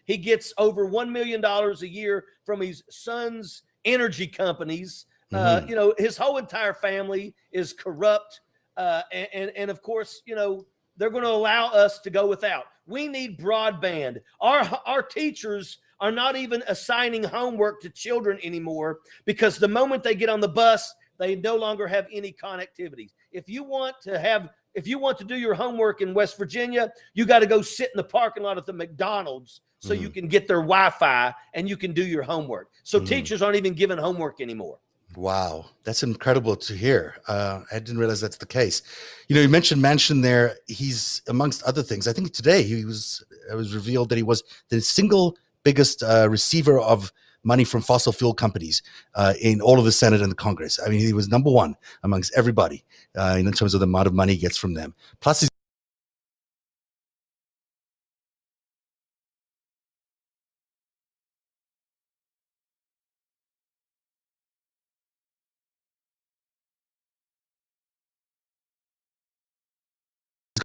He gets over $1 million a year from his son's energy companies. His whole entire family is corrupt. And of course, they're going to allow us to go without. We need broadband. Our teachers are not even assigning homework to children anymore, because the moment they get on the bus, they no longer have any connectivity. If you want to do your homework in West Virginia, you got to go sit in the parking lot at the McDonald's so you can get their Wi-Fi and you can do your homework. So teachers aren't even given homework anymore. Wow, that's incredible to hear. I didn't realize that's the case. You mentioned Manchin there. He's, amongst other things, I think today it was revealed that he was the single biggest receiver of money from fossil fuel companies in all of the Senate and the Congress. I mean, he was number one amongst everybody in terms of the amount of money he gets from them. Plus, he's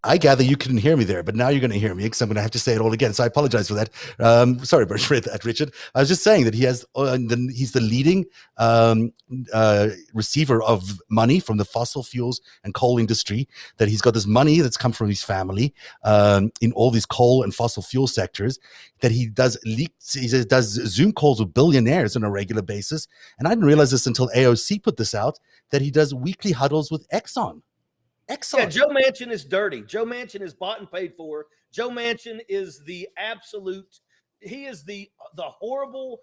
I gather you couldn't hear me there, but now you're going to hear me because I'm going to have to say it all again. So I apologize for that. Sorry for that, Richard. I was just saying that he's the leading receiver of money from the fossil fuels and coal industry, that he's got this money that's come from his family in all these coal and fossil fuel sectors, that he does Zoom calls with billionaires on a regular basis. And I didn't realize this until AOC put this out, that he does weekly huddles with Exxon. Yeah, Joe Manchin is dirty. Joe Manchin is bought and paid for. Joe Manchin is the absolute, he is the horrible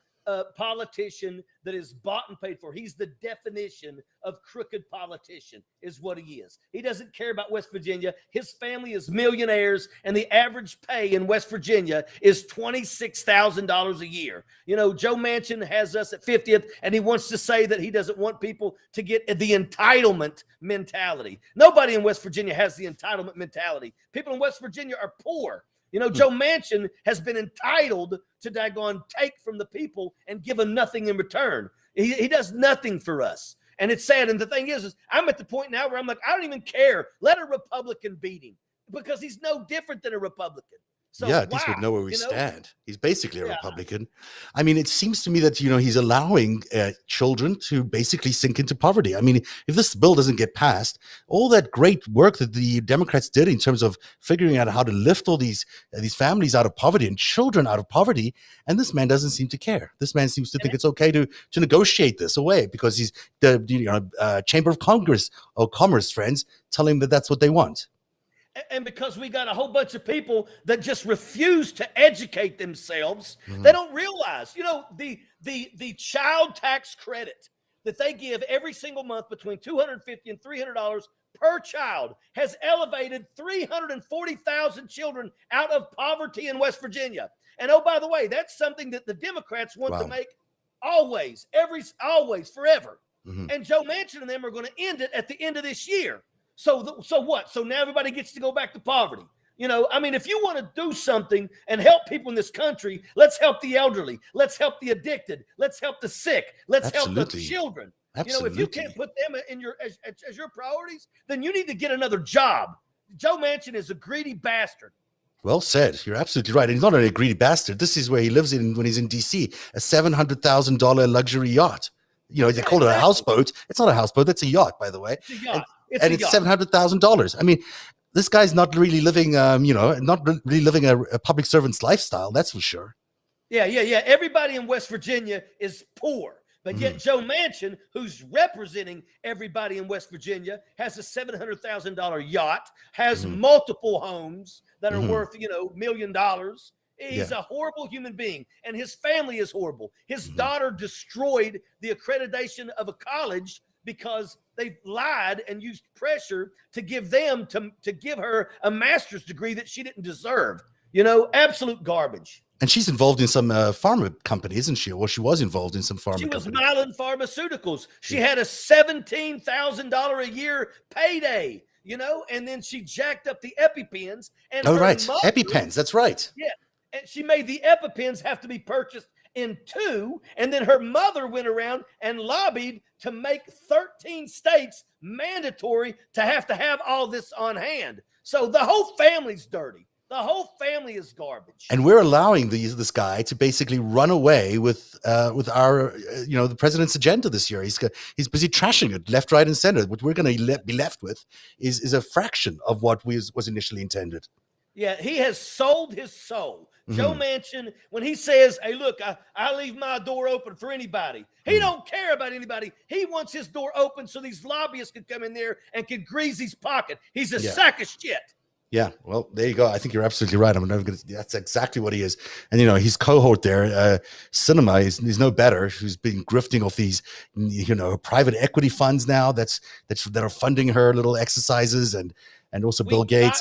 politician that is bought and paid for. He's the definition of crooked politician, is what he is. He doesn't care about West Virginia. His family is millionaires, and the average pay in West Virginia is $26,000 a year. Joe Manchin has us at 50th, and he wants to say that he doesn't want people to get the entitlement mentality. Nobody in West Virginia has the entitlement mentality. People in West Virginia are poor. Joe Manchin has been entitled to daggone take from the people and give them nothing in return. He does nothing for us. And it's sad. And the thing is I'm at the point now where I'm like, I don't even care. Let a Republican beat him, because he's no different than a Republican. So yeah, at least we know where we stand. He's basically a Republican. I mean, it seems to me that, he's allowing children to basically sink into poverty. I mean, if this bill doesn't get passed, all that great work that the Democrats did in terms of figuring out how to lift all these families out of poverty and children out of poverty, and this man doesn't seem to care. This man seems to think it's okay to negotiate this away because he's the Chamber of Congress or Commerce friends tell him that that's what they want. And because we got a whole bunch of people that just refuse to educate themselves, they don't realize, the child tax credit that they give every single month between $250 and $300 per child has elevated 340,000 children out of poverty in West Virginia. And oh, by the way, that's something that the Democrats want to make always, forever. And Joe Manchin and them are going to end it at the end of this year. So what? So now everybody gets to go back to poverty. I mean, if you want to do something and help people in this country, let's help the elderly. Let's help the addicted. Let's help the sick. Let's help the children. Absolutely. If you can't put them in as your priorities, then you need to get another job. Joe Manchin is a greedy bastard. Well said. You're absolutely right. And he's not only a greedy bastard. This is where he lives when he's in D.C., a $700,000 luxury yacht. They call it a houseboat. It's not a houseboat. That's a yacht, by the way. It's a yacht. And it's $700,000. I mean, this guy's not really living, not really living a public servant's lifestyle. That's for sure. Yeah. Everybody in West Virginia is poor, but yet Joe Manchin, who's representing everybody in West Virginia, has a $700,000 yacht, has multiple homes that are worth, $1 million. He's a horrible human being, and his family is horrible. His daughter destroyed the accreditation of a college because they lied and used pressure to give them to give her a master's degree that she didn't deserve. Absolute garbage. And she's involved in some pharma company, isn't she? Or she was involved in some pharma company. She was Mylan Pharmaceuticals. She had a $17,000 a year payday, and then she jacked up the EpiPens. And EpiPens, that's right. Yeah, and she made the EpiPens have to be purchased in 2, and then her mother went around and lobbied to make 13 states mandatory to have all this on hand. So the whole family's dirty. The whole family is garbage. And we're allowing this guy to basically run away with our the president's agenda this year. He's busy trashing it left, right, and center. What we're going to be left with is a fraction of what was initially intended. Yeah, he has sold his soul. Joe Manchin, when he says, hey, look, I leave my door open for anybody. He don't care about anybody. He wants his door open so these lobbyists can come in there and can grease his pocket. He's a sack of shit. Yeah, well, there you go. I think you're absolutely right. That's exactly what he is. And, his cohort there, Cinema, is no better. Who's been grifting off these, private equity funds now that are funding her little exercises and also Bill Gates.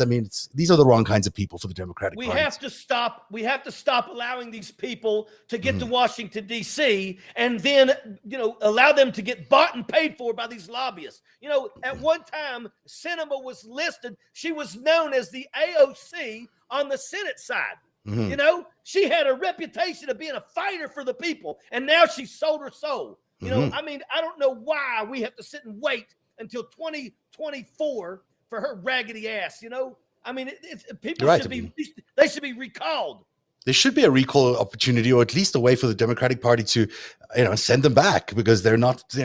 These are the wrong kinds of people for the Democratic Party. We have to stop allowing these people to get to Washington, D.C., and then, allow them to get bought and paid for by these lobbyists. At one time, Cinema was listed. She was known as the AOC on the Senate side. She had a reputation of being a fighter for the people, and now she sold her soul. I don't know why we have to sit and wait until 2024 for her raggedy ass. People they should be recalled. There should be a recall opportunity, or at least a way for the Democratic Party to, send them back, because they're just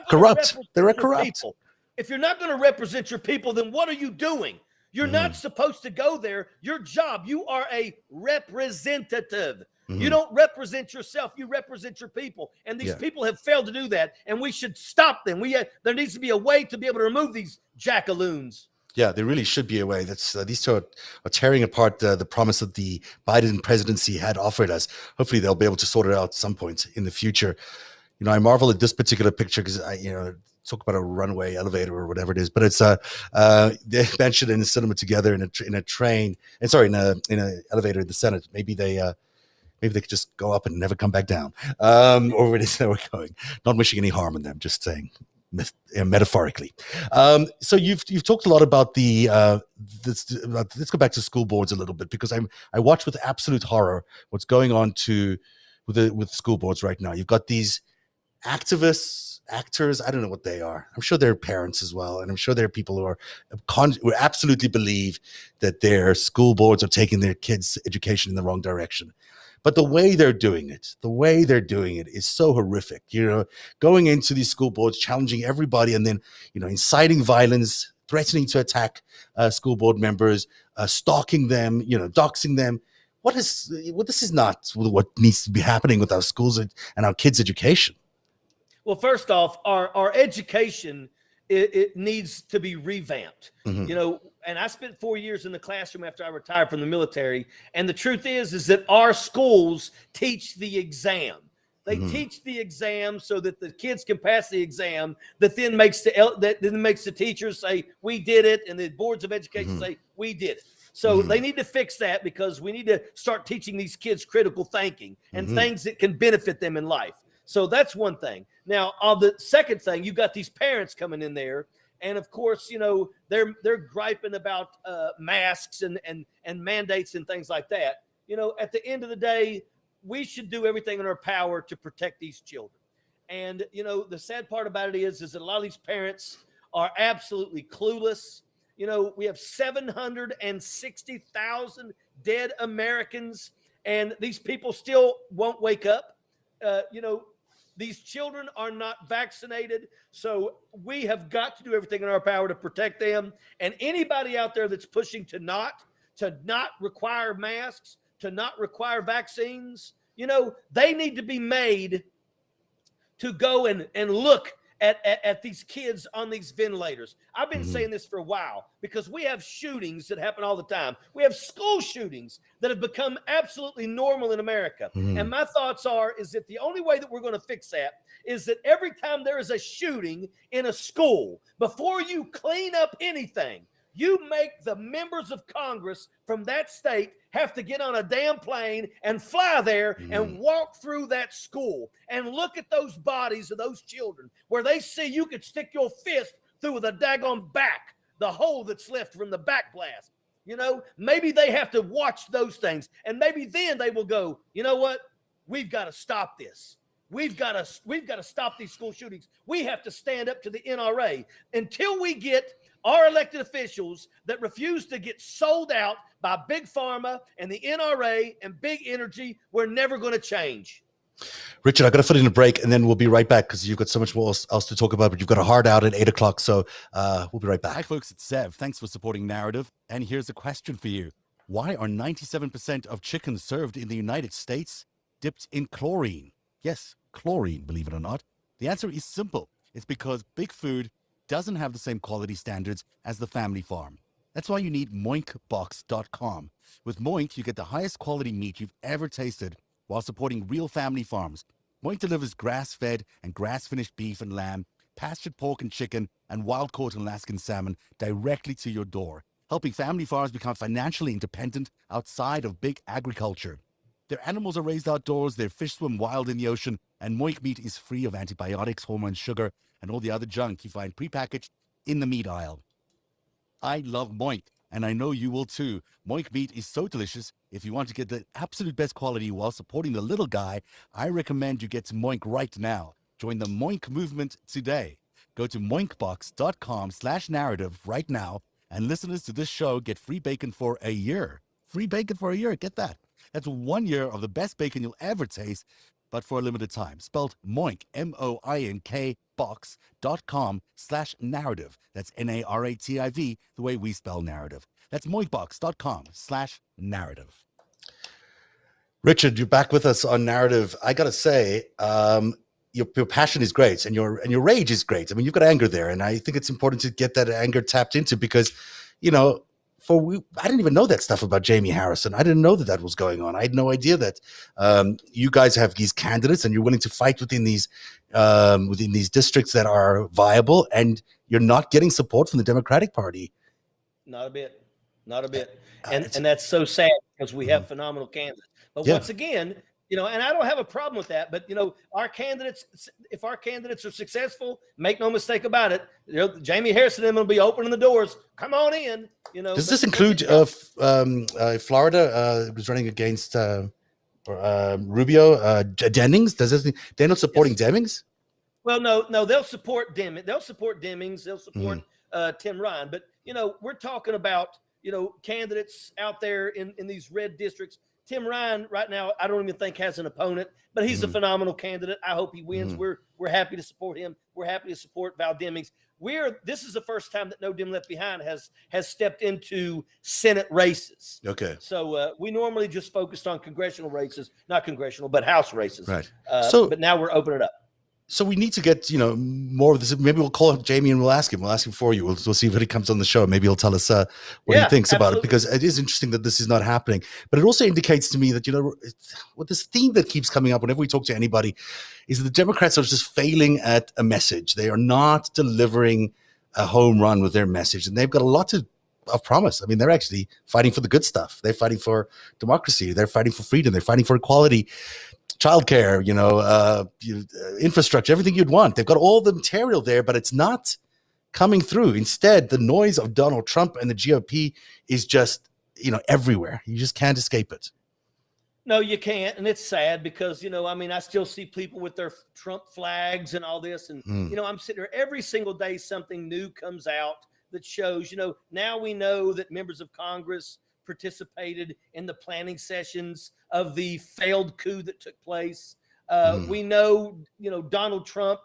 corrupt. They're corrupt. If you're not going to represent your people, then what are you doing? You're not supposed to go there. Your job, you are a representative. You don't represent yourself. You represent your people. And these people have failed to do that. And we should stop them. There needs to be a way to be able to remove these jackaloons. Yeah, there really should be a way. That's these two are tearing apart the promise that the Biden presidency had offered us. Hopefully they'll be able to sort it out at some point in the future. I marvel at this particular picture because talk about a runway elevator or whatever it is, but it's they mentioned in the cinema together in a train, and sorry, in a elevator in the Senate. Maybe they could just go up and never come back down, or where it is they were going. Not wishing any harm on them, just saying metaphorically. So you've talked a lot about let's go back to school boards a little bit, because I watch with absolute horror what's going on with school boards right now. You've got these activists, actors, I don't know what they are. I'm sure they're parents as well. And I'm sure there are people who absolutely believe that their school boards are taking their kids' education in the wrong direction. But the way they're doing it is so horrific. Going into these school boards, challenging everybody, and then, inciting violence, threatening to attack school board members, stalking them, doxing them. This is not what needs to be happening with our schools and our kids' education. Well, first off, our education, it needs to be revamped. Mm-hmm. And I spent 4 years in the classroom after I retired from the military. And the truth is that our schools teach the exam. They teach the exam so that the kids can pass the exam. That then makes the teachers say we did it, and the boards of education say we did it. So they need to fix that, because we need to start teaching these kids critical thinking and things that can benefit them in life. So that's one thing. Now, on the second thing, you've got these parents coming in there, and of course, they're griping about masks and mandates and things like that. At the end of the day, we should do everything in our power to protect these children. And the sad part about it is that a lot of these parents are absolutely clueless. We have 760,000 dead Americans, and these people still won't wake up. These children are not vaccinated, so we have got to do everything in our power to protect them. And anybody out there that's pushing to not require masks, to not require vaccines, they need to be made to go and look at these kids on these ventilators. I've been saying this for a while, because we have shootings that happen all the time. We have school shootings that have become absolutely normal in America. And my thoughts is that the only way that we're going to fix that is that every time there is a shooting in a school, before you clean up anything, you make the members of Congress from that state have to get on a damn plane and fly there and walk through that school and look at those bodies of those children, where they see you could stick your fist through the daggone back, the hole that's left from the back blast. Maybe they have to watch those things, and maybe then they will go, you know what? We've got to stop this. We've got to stop these school shootings. We have to stand up to the NRA. Until we get our elected officials that refuse to get sold out by Big Pharma and the NRA and Big Energy, we're never going to change. Richard, I got to put in a break, and then we'll be right back, because you've got so much more else to talk about, but you've got a hard out at 8 o'clock. So we'll be right back. Hi, folks. It's Sev. Thanks for supporting Narrative. And here's a question for you. Why are 97% of chicken served in the United States dipped in chlorine? Yes, chlorine, believe it or not. The answer is simple. It's because Big Food doesn't have the same quality standards as the family farm. That's why you need moinkbox.com. With Moink, you get the highest quality meat you've ever tasted while supporting real family farms. Moink delivers grass-fed and grass-finished beef and lamb, pastured pork and chicken, and wild-caught Alaskan salmon directly to your door, helping family farms become financially independent outside of big agriculture. Their animals are raised outdoors, their fish swim wild in the ocean, and Moink meat is free of antibiotics, hormones, sugar, and all the other junk you find prepackaged in the meat aisle. I love Moink, and I know you will too. Moink meat is so delicious. If you want to get the absolute best quality while supporting the little guy, I recommend you get to Moink right now. Join the Moink movement today. Go to moinkbox.com/narrative right now, and listeners to this show get free bacon for a year. Free bacon for a year, get that. That's 1 year of the best bacon you'll ever taste, but for a limited time. Spelled Moink, M-O-I-N-K, box.com/narrative. That's N-A-R-A-T-I-V, the way we spell narrative. That's moinkbox.com/narrative. Richard, you're back with us on Narrative. I got to say, your passion is great, and your rage is great. I mean, you've got anger there, and I think it's important to get that anger tapped into, because, I didn't even know that stuff about Jamie Harrison. I didn't know that was going on. I had no idea that you guys have these candidates, and you're willing to fight within these districts that are viable, and you're not getting support from the Democratic Party. Not a bit. And that's so sad, because we have phenomenal candidates. But once again, and I don't have a problem with that, but our candidates, if our candidates are successful, make no mistake about it, Jamie Harrison and them will be opening the doors. Come on in. Does this include Florida was running against Rubio, Dennings? They're not supporting Dennings? Well, no, they'll support Deming. They'll support Demings. They'll support Tim Ryan. But we're talking about candidates out there in these red districts. Tim Ryan right now, I don't even think has an opponent, but he's a phenomenal candidate. I hope he wins. We're happy to support him. We're happy to support Val Demings. This is the first time that No Dim Left Behind has stepped into Senate races. Okay. So we normally just focused on congressional races, not congressional, but House races. Right. But now we're opening it up. So we need to get, more of this. Maybe we'll call Jamie and we'll ask him. We'll ask him for you. We'll see if he comes on the show. Maybe he'll tell us what he thinks about it, because it is interesting that this is not happening. But it also indicates to me that, what this theme that keeps coming up whenever we talk to anybody is that the Democrats are just failing at a message. They are not delivering a home run with their message. And they've got a lot of promise. I mean, they're actually fighting for the good stuff. They're fighting for democracy. They're fighting for freedom. They're fighting for equality. Childcare, infrastructure, everything you'd want. They've got all the material there, but it's not coming through. Instead, the noise of Donald Trump and the GOP is just, everywhere. You just can't escape it. No, you can't. And it's sad because, I still see people with their Trump flags and all this. And, I'm sitting there every single day, something new comes out that shows, now we know that members of Congress participated in the planning sessions of the failed coup that took place. We know, Donald Trump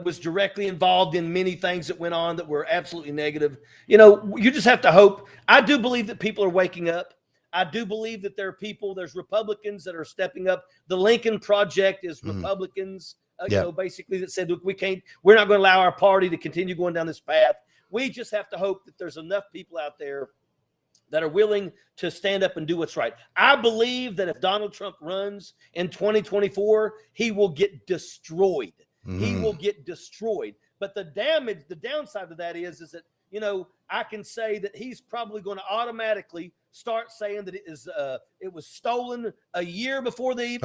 was directly involved in many things that went on that were absolutely negative. You just have to hope. I do believe that people are waking up. I do believe that there's Republicans that are stepping up. The Lincoln Project is Republicans, basically that said, look, we're not going to allow our party to continue going down this path. We just have to hope that there's enough people out there that are willing to stand up and do what's right. I believe that if Donald Trump runs in 2024, he will get destroyed. He will get destroyed. But the downside of that is that, I can say that he's probably going to automatically start saying that it was stolen a year before the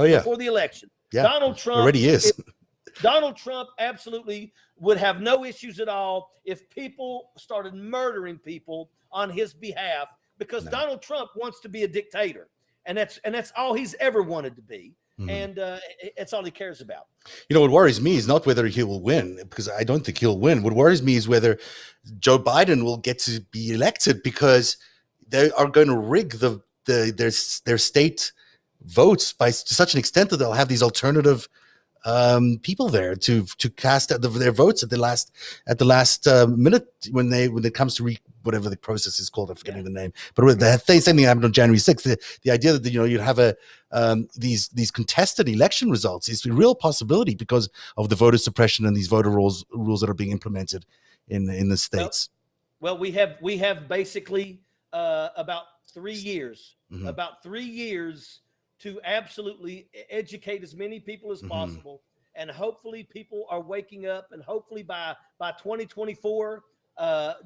election. Yeah. Donald Trump already is. Donald Trump absolutely would have no issues at all if people started murdering people on his behalf, because Donald Trump wants to be a dictator, and that's all he's ever wanted to be. And it's all he cares about. What worries me is not whether he will win, because I don't think he'll win. What worries me is whether Joe Biden will get to be elected, because they are going to rig their state votes to such an extent that they'll have these alternative people there to cast their votes at the last minute when it comes to whatever the process is called. I'm forgetting the name, but the same thing happened on January 6th. The idea that you'd have these contested election results is a real possibility because of the voter suppression and these voter rules that are being implemented in the states. Well, we have basically about 3 years, to absolutely educate as many people as possible. And hopefully people are waking up, and hopefully by 2024,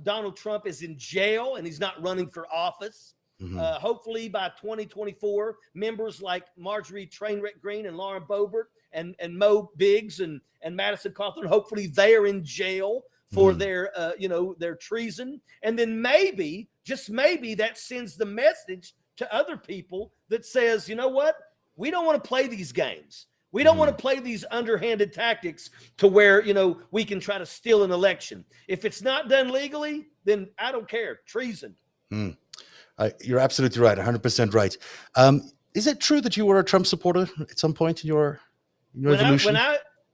Donald Trump is in jail and he's not running for office. Hopefully by 2024, members like Marjorie Trainwreck Green and Lauren Boebert and Mo Biggs and Madison Cawthorn, hopefully they are in jail for their treason. And then maybe, just maybe, that sends the message to other people that says, you know what? We don't want to play these games. We don't want to play these underhanded tactics to where, we can try to steal an election. If it's not done legally, then I don't care. Treason. You're absolutely right. 100% right. Is it true that you were a Trump supporter at some point in your evolution?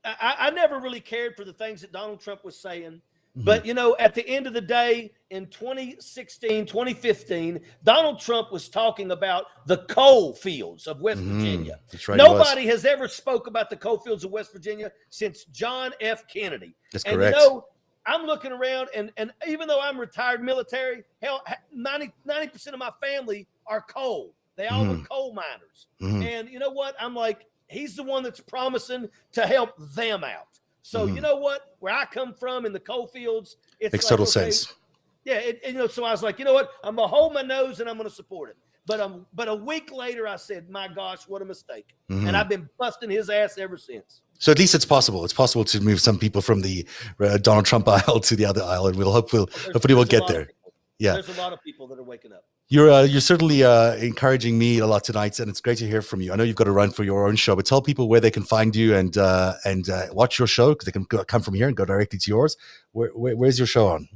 I never really cared for the things that Donald Trump was saying. But, at the end of the day, in 2016, 2015, Donald Trump was talking about the coal fields of West Virginia. That's right. Nobody has ever spoke about the coal fields of West Virginia since John F. Kennedy. That's and, correct. I'm looking around, and even though I'm retired military, hell, 90% of my family are coal. They all are coal miners. And you know what? I'm like, he's the one that's promising to help them out. So you know what? Where I come from in the coal fields, it makes total sense. Yeah, so I was like, you know what? I'm gonna hold my nose and I'm gonna support it. But a week later, I said, my gosh, what a mistake! And I've been busting his ass ever since. So at least it's possible. It's possible to move some people from the Donald Trump aisle to the other aisle, and hopefully we'll get there. Yeah, there's a lot of people that are waking up. You're certainly encouraging me a lot tonight, and it's great to hear from you. I know you've got to run for your own show, but tell people where they can find you and watch your show, because they can come from here and go directly to yours. Where's your show on?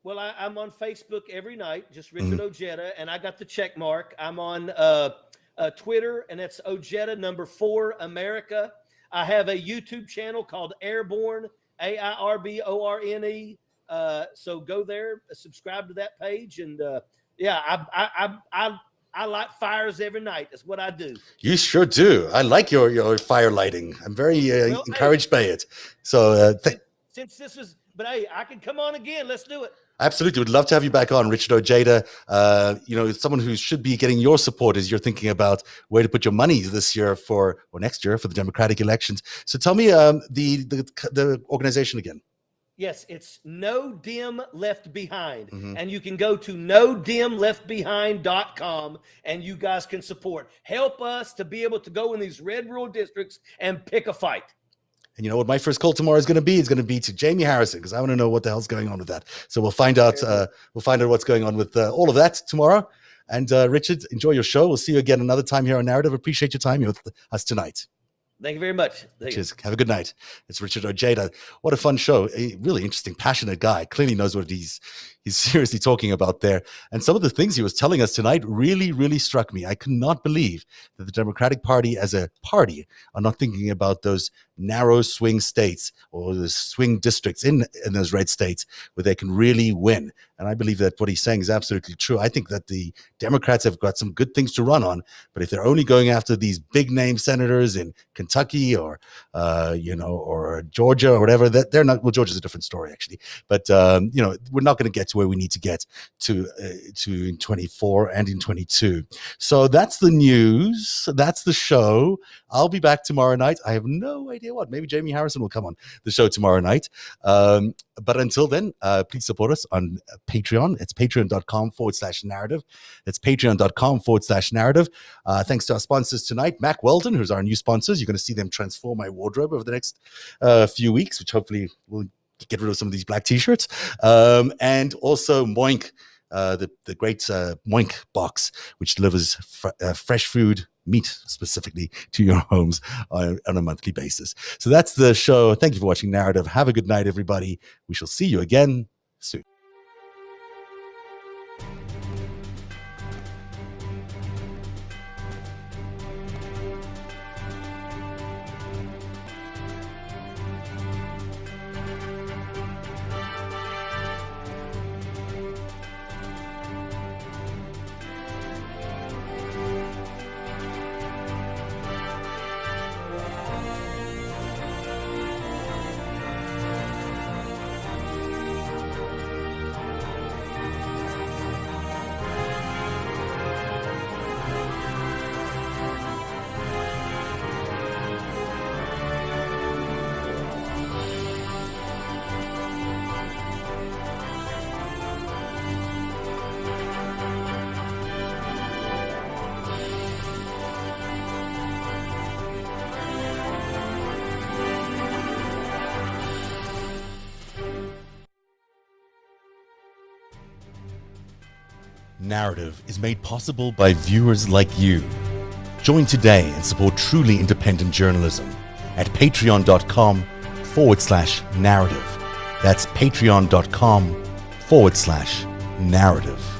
Well, I'm on Facebook every night, just Richard Ojeda, and I got the check mark. I'm on Twitter, and that's Ojeda #4 America. I have a YouTube channel called Airborne, AIRBORNE. So go there, subscribe to that page, and I light fires every night. That's what I do. You sure do. I like your fire lighting. I'm very encouraged by it. So since this was, but hey, I can come on again. Let's do it. Absolutely. Would love to have you back on, Richard Ojeda. Someone who should be getting your support as you're thinking about where to put your money this year or next year for the Democratic elections. So tell me the organization again. Yes, it's No Dim Left Behind. And you can go to nodimleftbehind.com and you guys can support. Help us to be able to go in these red rural districts and pick a fight. And you know what my first call tomorrow is going to be? It's going to be to Jamie Harrison, because I want to know what the hell's going on with that. So we'll find out. What's going on with all of that tomorrow. And Richard, enjoy your show. We'll see you again another time here on Narrative. Appreciate your time here with us tonight. Thank you very much. Cheers. Have a good night. It's Richard Ojeda. What a fun show. A really interesting, passionate guy. Clearly knows what he's seriously talking about there. And some of the things he was telling us tonight really, really struck me. I could not believe that the Democratic Party as a party are not thinking about those narrow swing states or the swing districts in those red states where they can really win. And I believe that what he's saying is absolutely true. I think that the Democrats have got some good things to run on, but if they're only going after these big name senators in Kentucky or Georgia or whatever, that they're not. Well, Georgia's a different story actually, but we're not going to get to where we need to get to in 24 and in 22. So that's the news. That's the show. I'll be back tomorrow night. I have no idea what. Maybe Jamie Harrison will come on the show tomorrow night. But until then, please support us on Patreon. It's patreon.com/narrative. It's patreon.com/narrative. Thanks to our sponsors tonight, Mac Weldon, who's our new sponsors. You're going to see them transform my wardrobe over the next few weeks, which hopefully will get rid of some of these black t-shirts. And also Moink, the great Moink box, which delivers fresh food, meat specifically, to your homes on a monthly basis. So that's the show. Thank you for watching Narrative. Have a good night, everybody. We shall see you again soon. Narrative is made possible by viewers like you. Join today and support truly independent journalism at patreon.com/narrative. That's patreon.com/narrative.